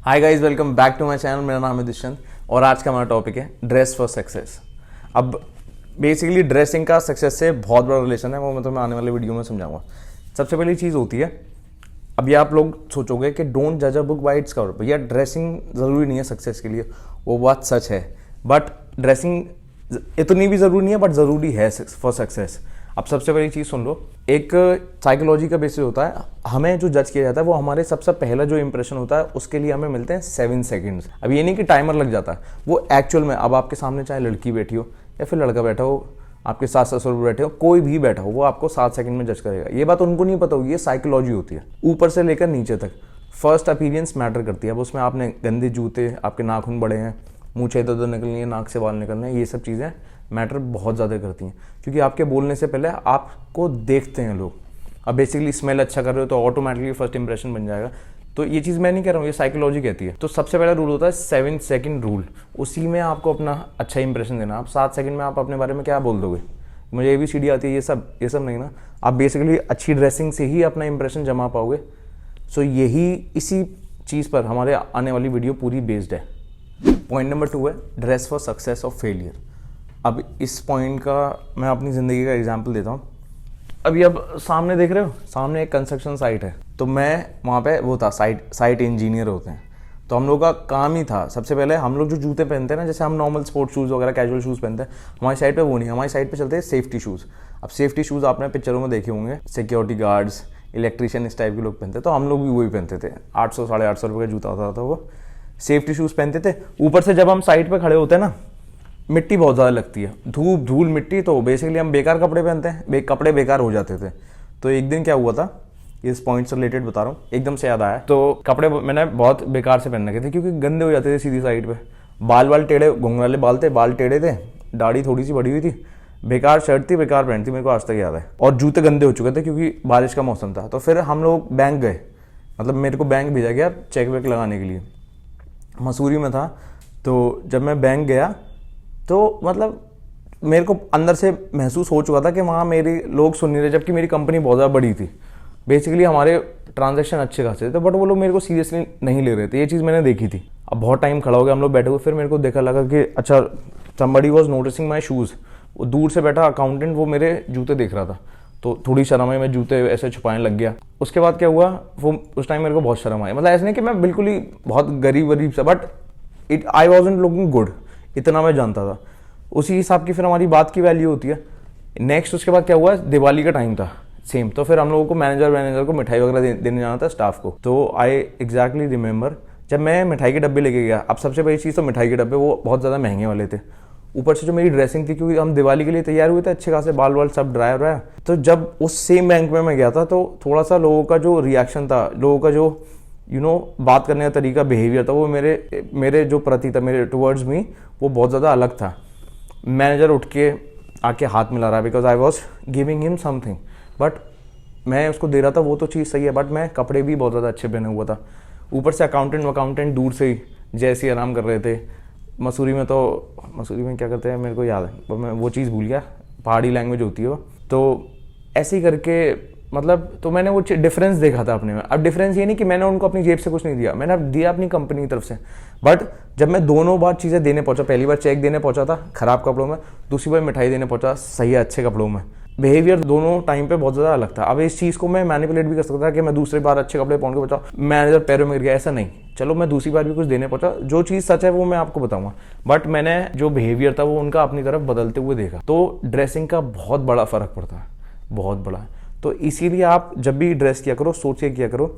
Hi guys, welcome back to my channel. मेरा नाम है दुष्यंत और आज का हमारा टॉपिक है ड्रेस फॉर सक्सेस। अब बेसिकली ड्रेसिंग का सक्सेस से बहुत बड़ा रिलेशन है, वो मैं तुम्हें आने वाले वीडियो में समझाऊंगा। सबसे पहली चीज़ होती है, अभी आप लोग सोचोगे कि डोंट जज a book by its cover. भैया ड्रेसिंग ज़रूरी नहीं है सक्सेस के लिए, वो बात सच है, बट ड्रेसिंग इतनी भी ज़रूरी नहीं है, बट ज़रूरी है फॉर सक्सेस। अब सबसे पहली चीज़ सुन लो, एक साइकोलॉजी का बेसिस होता है, हमें जो जज किया जाता है वो हमारे सबसे पहला जो इंप्रेशन होता है उसके लिए हमें मिलते हैं 7 सेकंड्स। अब ये नहीं कि टाइमर लग जाता है, वो एक्चुअल में अब आपके सामने चाहे लड़की बैठी हो या फिर लड़का बैठा हो, आपके सास ससुर बैठे हो, कोई भी बैठा हो, वो आपको 7 सेकंड में जज करेगा। ये बात उनको नहीं पता होगी, ये साइकोलॉजी होती है ऊपर से लेकर नीचे तक। फर्स्ट अपीयरेंस मैटर करती है। अब उसमें आपने गंदे जूते, आपके नाखून बड़े हैं, मूंछें इधर उधर निकलनी है, नाक से बाल निकलने हैं, ये सब चीज़ें मैटर बहुत ज़्यादा करती हैं, क्योंकि आपके बोलने से पहले आपको देखते हैं लोग। अब बेसिकली स्मेल अच्छा कर रहे हो तो ऑटोमेटिकली फर्स्ट इंप्रेशन बन जाएगा। तो ये चीज़ मैं नहीं कह रहा हूँ, ये साइकोलॉजी कहती है। तो सबसे पहला रूल होता है 7 सेकंड रूल, उसी में आपको अपना अच्छा इंप्रेशन देना। आप 7 सेकंड में आप अपने बारे में क्या बोल दोगे, मुझे ABCD आती है, ये सब नहीं ना। आप बेसिकली अच्छी ड्रेसिंग से ही अपना इंप्रेशन जमा पाओगे। सो यही इसी चीज़ पर हमारे आने वाली वीडियो पूरी बेस्ड है। पॉइंट नंबर 2 है ड्रेस फॉर सक्सेस और फेलियर। अब इस पॉइंट का मैं अपनी ज़िंदगी का एग्जांपल देता हूँ। अभी अब सामने देख रहे हो, सामने एक कंस्ट्रक्शन साइट है, तो मैं वहाँ पे वो था, साइट इंजीनियर होते हैं। तो हम लोग का काम ही था, सबसे पहले हम लोग जो जूते पहनते हैं ना, जैसे हम नॉर्मल स्पोर्ट्स शूज़ वगैरह कैजुअल शूज़ पहनते हैं, हमारी साइड पे वो नहीं, हमारी साइड पे चलते हैं सेफ्टी शूज़। अब सेफ्टी शूज़ आपने पिक्चरों में देखे होंगे, सिक्योरिटी गार्ड्स, इलेक्ट्रीशियन, इस टाइप के लोग पहनते, तो हम लोग भी वही पहनते थे। 800 साढ़े 800 रुपये का जूता होता था, वो सेफ्टी शूज़ पहनते थे। ऊपर से जब हम साइड पर खड़े होते हैं ना, मिट्टी बहुत ज़्यादा लगती है, धूप धूल मिट्टी, तो बेसिकली हम बेकार कपड़े पहनते हैं, कपड़े बेकार हो जाते थे। तो एक दिन क्या हुआ था, इस पॉइंट से रिलेटेड बता रहा हूँ, एकदम से याद आया। तो कपड़े मैंने बहुत बेकार से पहन रखे थे, क्योंकि गंदे हो जाते थे सीधी साइड पे। बाल टेढ़े, घुंघराले बाल थे, बाल टेढ़े थे, दाढ़ी थोड़ी सी बढ़ी हुई थी, बेकार शर्ट थी, बेकार पैंट थी, मेरे को आज तक याद है। और जूते गंदे हो चुके थे क्योंकि बारिश का मौसम था। तो फिर हम लोग बैंक गए, मतलब मेरे को बैंक भेजा गया चेक वेक लगाने के लिए। मसूरी में था, तो जब मैं बैंक गया तो मतलब मेरे को अंदर से महसूस हो चुका था कि वहाँ मेरे लोग सुन नहीं रहे, जबकि मेरी कंपनी बहुत ज़्यादा बड़ी थी। बेसिकली हमारे ट्रांजैक्शन अच्छे खासे थे, बट वो लोग मेरे को सीरियसली नहीं ले रहे थे। ये चीज़ मैंने देखी थी। अब बहुत टाइम खड़ा हो गया, हम लोग बैठे हुए, फिर मेरे को देखा लगा कि अच्छा, somebody was noticing my shoes. वो दूर से बैठा अकाउंटेंट, वो मेरे जूते देख रहा था, तो थोड़ी शर्म आई, मैं जूते ऐसे छुपाने लग गया। उसके बाद क्या हुआ, वो उस टाइम मेरे को बहुत शर्म आई। मतलब ऐसे नहीं कि मैं बिल्कुल ही बहुत गरीब सा, but I wasn't looking good, इतना मैं जानता था। उसी हिसाब की फिर हमारी बात की वैल्यू होती है। नेक्स्ट उसके बाद क्या हुआ, दिवाली का टाइम था सेम, तो फिर हम लोगों को मैनेजर को मिठाई वगैरह देने जाना था स्टाफ को। तो आई एग्जैक्टली रिमेंबर, जब मैं मिठाई के डब्बे लेके गया। अब सबसे बड़ी चीज़ तो मिठाई के डब्बे वो बहुत ज़्यादा महंगे वाले थे, ऊपर से जो मेरी ड्रेसिंग थी, क्योंकि हम दिवाली के लिए तैयार हुए थे, अच्छे खासे बाल वाल सब ड्राई रहा। तो जब उस सेम बैंक में मैं गया था, तो थोड़ा सा लोगों का जो रिएक्शन था, लोगों का जो बात करने का तरीका, बिहेवियर था, वो मेरे जो प्रति था, मेरे टुवर्ड्स मी, वो बहुत ज़्यादा अलग था। मैनेजर उठ के आके हाथ मिला रहा है, because I was giving him something, but मैं उसको दे रहा था, वो तो चीज़ सही है, बट मैं कपड़े भी बहुत ज़्यादा अच्छे पहने हुआ था। ऊपर से अकाउंटेंट दूर से ही जैसे ही आराम कर रहे थे। मसूरी में क्या करते हैं मेरे को याद है, पर मैं वो चीज़ भूल गया, पहाड़ी लैंग्वेज होती है वो। तो ऐसे ही करके मतलब, तो मैंने वो डिफरेंस देखा था अपने में। अब डिफरेंस ये नहीं कि मैंने उनको अपनी जेब से कुछ नहीं दिया, मैंने दिया अपनी कंपनी की तरफ से। बट जब मैं दोनों बार चीज़ें देने पहुंचा, पहली बार चेक देने पहुंचा था खराब कपड़ों में, दूसरी बार मिठाई देने पहुंचा सही अच्छे कपड़ों में, बिहेवियर दोनों टाइम पे बहुत ज़्यादा अलग था। अब इस चीज़ को मैं मैनिपुलेट भी कर सकता था कि मैं दूसरी बार अच्छे कपड़े पहन के पहुंचा, मैनेजर पैरों में गिर गया, ऐसा नहीं। चलो मैं दूसरी बार भी कुछ देने पहुंचा, जो चीज़ सच है वो मैं आपको बताऊंगा, बट मैंने जो बिहेवियर था वो उनका अपनी तरफ बदलते हुए देखा। तो ड्रेसिंग का बहुत बड़ा फ़र्क पड़ता है, बहुत बड़ा। तो इसीलिए आप जब भी ड्रेस किया करो, सोच के किया करो,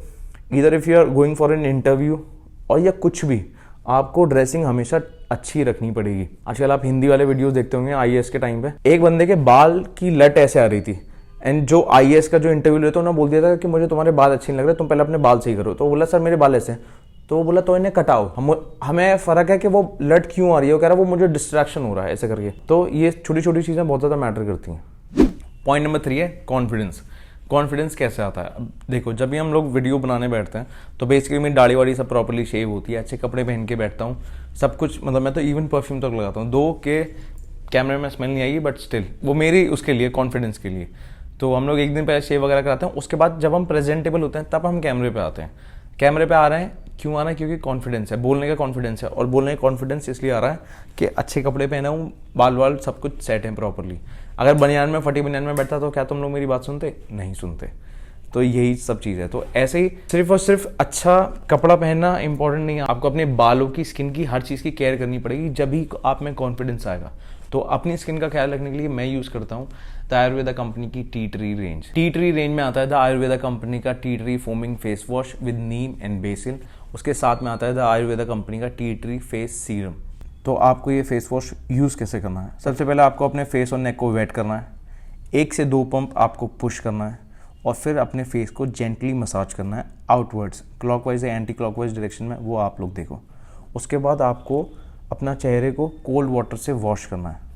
इधर if you are going for an interview और या कुछ भी, आपको ड्रेसिंग हमेशा अच्छी रखनी पड़ेगी। आजकल आप हिंदी वाले वीडियोस देखते होंगे IAS के टाइम पे, एक बंदे के बाल की लट ऐसे आ रही थी, एंड जो IAS का जो इंटरव्यू लेता उन्होंने बोल दिया था कि मुझे तुम्हारे बाल अच्छे नहीं लग रहे, तुम पहले अपने बाल सही करो। तो बोला सर मेरे बाल ऐसे हैं, तो वो बोला तो इन्हें कटाओ। हमें फ़र्क है कि वो लट क्यों आ रही है, वो कह रहा है वो मुझे डिस्ट्रैक्शन हो रहा है, ऐसे करके। तो ये छोटी छोटी चीज़ें बहुत ज़्यादा मैटर करती हैं। पॉइंट नंबर 3 है कॉन्फिडेंस। कॉन्फिडेंस कैसे आता है? अब देखो, जब भी हम लोग वीडियो बनाने बैठते हैं तो बेसिकली मेरी दाढ़ी वाड़ी सब प्रॉपर्ली शेव होती है, अच्छे कपड़े पहन के बैठता हूँ, सब कुछ, मतलब मैं तो इवन परफ्यूम तक लगाता हूँ, दो के कैमरे में स्मेल नहीं आएगी, बट स्टिल वो मेरी उसके लिए कॉन्फिडेंस के लिए। तो हम लोग एक दिन पहले शेव वगैरह कराते हैं, उसके बाद जब हम प्रेजेंटेबल होते हैं तब हम कैमरे पे आते हैं। कैमरे पे आ रहे हैं, क्यों आ रहा है? क्योंकि कॉन्फिडेंस है, बोलने का कॉन्फिडेंस है। और बोलने का कॉन्फिडेंस इसलिए आ रहा है कि अच्छे कपड़े पहना हूँ, बाल वाल सब कुछ सेट है प्रॉपरली। अगर बनियान में, फटी बनियान में बैठता तो क्या तुम लोग मेरी बात सुनते? नहीं सुनते। तो यही सब चीज़ है। तो ऐसे ही सिर्फ और सिर्फ अच्छा कपड़ा पहनना इंपॉर्टेंट नहीं है, आपको अपने बालों की, स्किन की, हर चीज़ की केयर करनी पड़ेगी, जब ही आप में कॉन्फिडेंस आएगा। तो अपनी स्किन का ख्याल रखने के लिए मैं यूज़ करता हूँ द आयुर्वेदा कंपनी की tea tree range. Tea tree range में आता है द आयुर्वेदा कंपनी का tea tree foaming face wash with Neem and BECIL. उसके साथ में आता है द आयुर्वेदा कंपनी का टी ट्री फेस सीरम। तो आपको ये फेस वॉश यूज़ कैसे करना है? सबसे पहले आपको अपने फेस और नेक को वेट करना है, 1 से 2 पंप आपको पुश करना है, और फिर अपने फेस को जेंटली मसाज करना है आउटवर्ड्स, क्लॉकवाइज या एंटी क्लॉकवाइज डायरेक्शन में, वो आप लोग देखो। उसके बाद आपको अपना चेहरे को कोल्ड वाटर से वॉश करना है।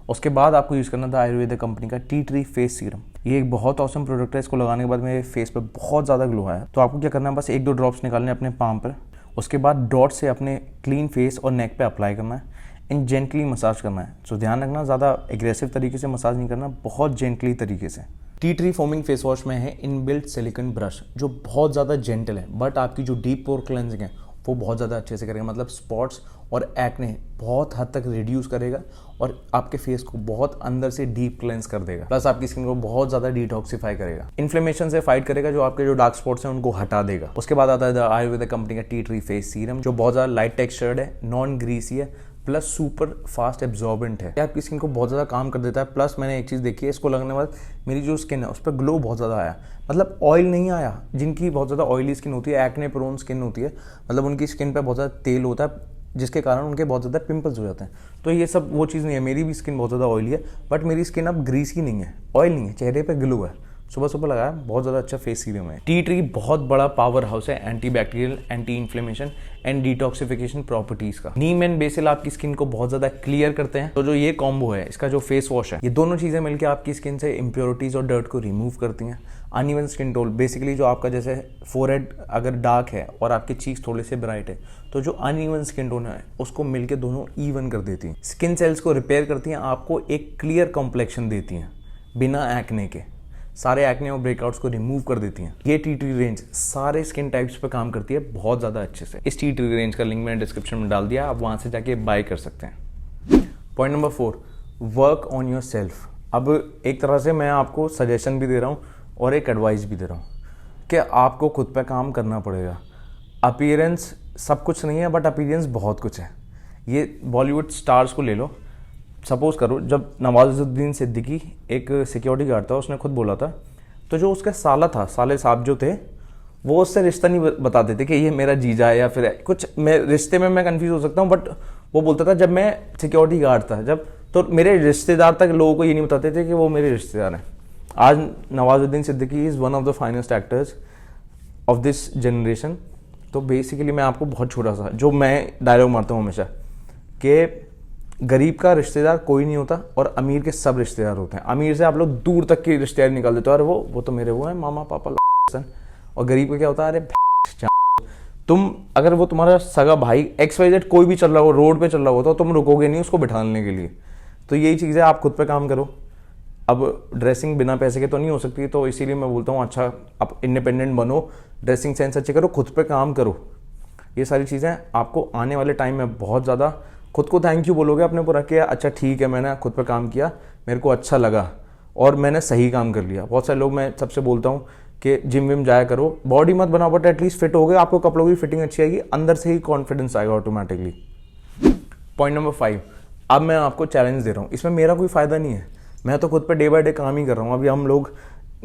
उसके बाद आपको यूज़ करना था आयुर्वेदा कंपनी का टी ट्री फेस सीरम। ये एक बहुत औसम प्रोडक्ट है, इसको लगाने के बाद मेरे फेस पे बहुत ज़्यादा ग्लो आया। तो आपको क्या करना है, बस 1-2 ड्रॉप्स निकालने अपने पाम पर, उसके बाद डॉट से अपने क्लीन फेस और नेक पे अप्लाई करना है एंड जेंटली मसाज करना है। सो ध्यान रखना, ज़्यादा एग्रेसिव तरीके से मसाज नहीं करना, बहुत जेंटली तरीके से। Tea tree foaming face wash में है इनबिल्ट सिलिकॉन ब्रश, जो बहुत ज़्यादा जेंटल है, बट आपकी जो डीप पोर क्लेंजिंग है वो बहुत ज़्यादा अच्छे से करेगा। मतलब स्पॉट्स और एक्ने बहुत हद तक रिड्यूस करेगा और आपके फेस को बहुत अंदर से डीप क्लेंस कर देगा। प्लस आपकी स्किन को बहुत ज़्यादा डिटॉक्सिफाई करेगा, इन्फ्लेमेशन से फाइट करेगा, जो आपके जो डार्क स्पॉट्स हैं उनको हटा देगा। उसके बाद आता है द आयुर्वेदा कंपनी का टी ट्री फेस सीरम, जो बहुत ज़्यादा लाइट टेक्सचर्ड है, नॉन ग्रीसी है, प्लस सुपर फास्ट एब्जॉर्बेंट है। आपकी स्किन को बहुत ज़्यादा काम कर देता है। प्लस मैंने एक चीज़ देखी है, इसको लगने के बाद मेरी जो स्किन है उस पर ग्लो बहुत ज़्यादा आया। मतलब ऑयल नहीं आया, जिनकी बहुत ज़्यादा ऑयली स्किन होती है, एक्ने प्रोन स्किन होती है, मतलब उनकी स्किन पर बहुत ज़्यादा तेल होता है, जिसके कारण उनके बहुत ज़्यादा पिंपल्स हो जाते हैं। तो ये सब वो चीज़ नहीं है। मेरी भी स्किन बहुत ज़्यादा ऑयली है, बट मेरी स्किन अब ग्रीसी नहीं है, ऑयल नहीं है, चेहरे पे ग्लो है। सुबह सुबह लगाया, बहुत ज़्यादा अच्छा फेस सीरम है। टी ट्री बहुत बड़ा पावर हाउस है anti bacterial, anti inflammation and detoxification properties का। नीम एंड बेसिल आपकी स्किन को बहुत ज़्यादा क्लियर करते हैं। तो जो ये कॉम्बो है, इसका जो फेस वॉश है, ये दोनों चीज़ें मिलकर आपकी स्किन से इम्प्योरिटीज़ और डर्ट को रिमूव करती हैं। अनइवन स्किन टोन, बेसिकली जो आपका जैसे फोरहेड अगर डार्क है और आपके चीक्स थोड़े से ब्राइट है, तो जो अनइवन स्किन टोन है उसको मिलके दोनों इवन कर देती हैं। स्किन सेल्स को रिपेयर करती हैं, आपको एक क्लियर कॉम्प्लेक्शन देती हैं बिना एक्ने के, सारे एक्ने और ब्रेकआउट्स को रिमूव कर देती हैं। ये टी ट्री रेंज सारे स्किन टाइप्स पे काम करती है बहुत ज़्यादा अच्छे से। इस टी ट्री रेंज का लिंक मैंने डिस्क्रिप्शन में डाल दिया, आप वहाँ से जाके बाय कर सकते हैं। Point number 4, work on your self. अब एक तरह से मैं आपको सजेशन भी दे रहा हूँ और एक एडवाइस भी दे रहा हूँ कि आपको खुद पे काम करना पड़ेगा। अपीयरेंस सब कुछ नहीं है, बट अपीयरेंस बहुत कुछ है। ये बॉलीवुड स्टार्स को ले लो, सपोज करो जब नवाजुद्दीन सिद्दीकी एक सिक्योरिटी गार्ड था, उसने खुद बोला था, तो जो उसका साला था, साले साहब जो थे, वो उससे रिश्ता नहीं बताते थे कि ये मेरा जीजा है या फिर कुछ। मैं रिश्ते में मैं कंफ्यूज हो सकता हूँ, बट वो बोलता था जब मैं सिक्योरिटी गार्ड था, जब तो मेरे रिश्तेदार तक लोगों को ये नहीं बताते थे कि वो मेरे रिश्तेदार हैं। आज Nawazuddin Siddiqui is one of the finest actors of this generation. तो बेसिकली मैं आपको बहुत छोटा सा, जो मैं डायलॉग मारता हूँ हमेशा, कि गरीब का रिश्तेदार कोई नहीं होता और अमीर के सब रिश्तेदार होते हैं। अमीर से आप लोग दूर तक की रिश्तेदार निकाल देते हो, अरे वो तो मेरे वो हैं मामा पापा, और गरीब का क्या होता है, अरे तुम अगर वो तुम्हारा सगा भाई XYZ कोई भी चल रहा हो, रोड पे चल रहा हो, तो तुम रुकोगे नहीं उसको बिठाने के लिए। तो यही चीज़ है, आप खुद पे काम करो। अब ड्रेसिंग बिना पैसे के तो नहीं हो सकती, तो इसीलिए मैं बोलता हूँ अच्छा आप इंडिपेंडेंट बनो, ड्रेसिंग सेंस अच्छे करो, खुद पे काम करो। ये सारी चीज़ें आपको आने वाले टाइम में बहुत ज़्यादा, खुद को थैंक यू बोलोगे अपने ऊपर रख के, अच्छा ठीक है मैंने खुद पे काम किया, मेरे को अच्छा लगा और मैंने सही काम कर लिया। बहुत सारे लोग, मैं सबसे बोलता हूँ कि जिम विम जाया करो, बॉडी मत बनाओ बट एटलीस्ट फिट हो गए, आपको कपड़ों की फिटिंग अच्छी आएगी, अंदर से ही कॉन्फिडेंस आएगा ऑटोमेटिकली। पॉइंट नंबर 5, अब मैं आपको चैलेंज दे रहा हूँ, इसमें मेरा कोई फ़ायदा नहीं है, मैं तो खुद पे डे बाय डे काम ही कर रहा हूँ। अभी हम लोग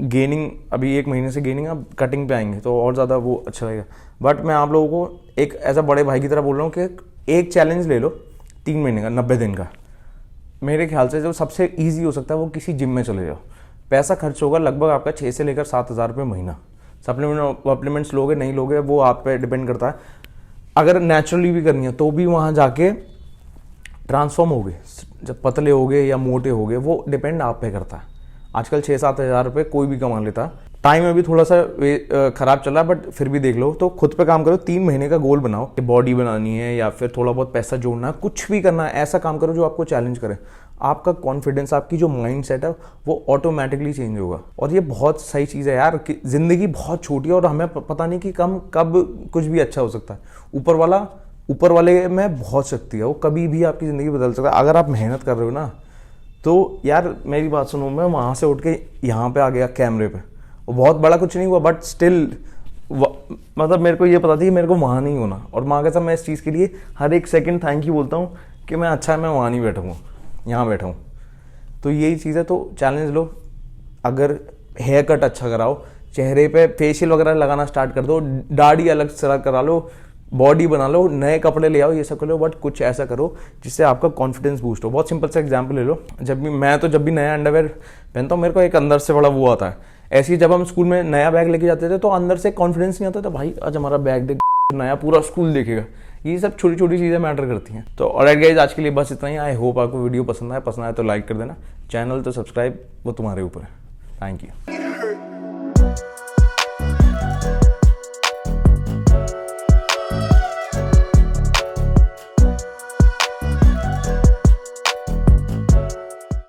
गेनिंग, अभी 1 महीने से गेनिंग, अब कटिंग पे आएंगे तो और ज़्यादा वो अच्छा लगेगा। बट मैं आप लोगों को एक ऐसा बड़े भाई की तरह बोल रहा हूँ कि एक चैलेंज ले लो 3 महीने का, 90 दिन का। मेरे ख्याल से जो सबसे ईजी हो सकता है वो किसी जिम में चले जाओ। पैसा खर्च होगा लगभग आपका 6 से लेकर 7 हज़ार रुपये महीना। सप्लीमेंट्स लोगे नहीं लोगे वो आप पे डिपेंड करता है। अगर नेचुरली भी करनी है तो भी वहाँ जाके ट्रांसफॉर्म होगे, जब पतले होगे या मोटे होगे वो डिपेंड आप पे करता है। आजकल 6-7 हज़ार रुपये कोई भी कमा लेता। टाइम अभी थोड़ा सा खराब चल रहा है बट फिर भी देख लो, तो खुद पे काम करो। 3 महीने का गोल बनाओ कि बॉडी बनानी है या फिर थोड़ा बहुत पैसा जोड़ना है, कुछ भी करना है, ऐसा काम करो जो आपको चैलेंज करे। आपका कॉन्फिडेंस, आपकी जो माइंड सेट है वो ऑटोमेटिकली चेंज होगा। और ये बहुत सही चीज़ है यार कि ज़िंदगी बहुत छोटी है और हमें पता नहीं कि कब कुछ भी अच्छा हो सकता है। ऊपर वाले में बहुत शक्ति है, वो कभी भी आपकी ज़िंदगी बदल सकता है अगर आप मेहनत कर रहे हो ना। तो यार मेरी बात सुनो, मैं वहाँ से उठ के यहाँ पे आ गया कैमरे पे, वो बहुत बड़ा कुछ नहीं हुआ, बट स्टिल मतलब मेरे को ये पता था कि मेरे को वहाँ नहीं होना। और माँ कसम मैं इस चीज़ के लिए हर एक सेकंड थैंक यू बोलता हूँ कि मैं अच्छा है मैं वहाँ नहीं बैठा हूँ, यहाँ बैठा हूँ। तो यही चीज़ है। तो चैलेंज लो, अगर हेयर कट अच्छा कराओ, चेहरे पे फेशियल वगैरह लगाना स्टार्ट कर दो, दाढ़ी अलग से करा लो, बॉडी बना लो, नए कपड़े ले आओ, ये सब कर लो, बट कुछ ऐसा करो जिससे आपका कॉन्फिडेंस बूस्ट हो। बहुत सिंपल सा एग्जांपल ले लो, जब भी नया अंडरवेयर पहनता हूँ, मेरे को एक अंदर से बड़ा वो आता है। ऐसे ही जब हम स्कूल में नया बैग लेके जाते थे तो अंदर से कॉन्फिडेंस नहीं आता था, भाई आज हमारा बैग देख नया, पूरा स्कूल देखेगा। ये सब छोटी छोटी चीज़ें मैटर करती हैं। तो ऑलराइट गाइस, आज के लिए बस इतना ही। आई होप आपको वीडियो पसंद आए तो लाइक कर देना, चैनल तो सब्सक्राइब वो तुम्हारे ऊपर है। Thank you.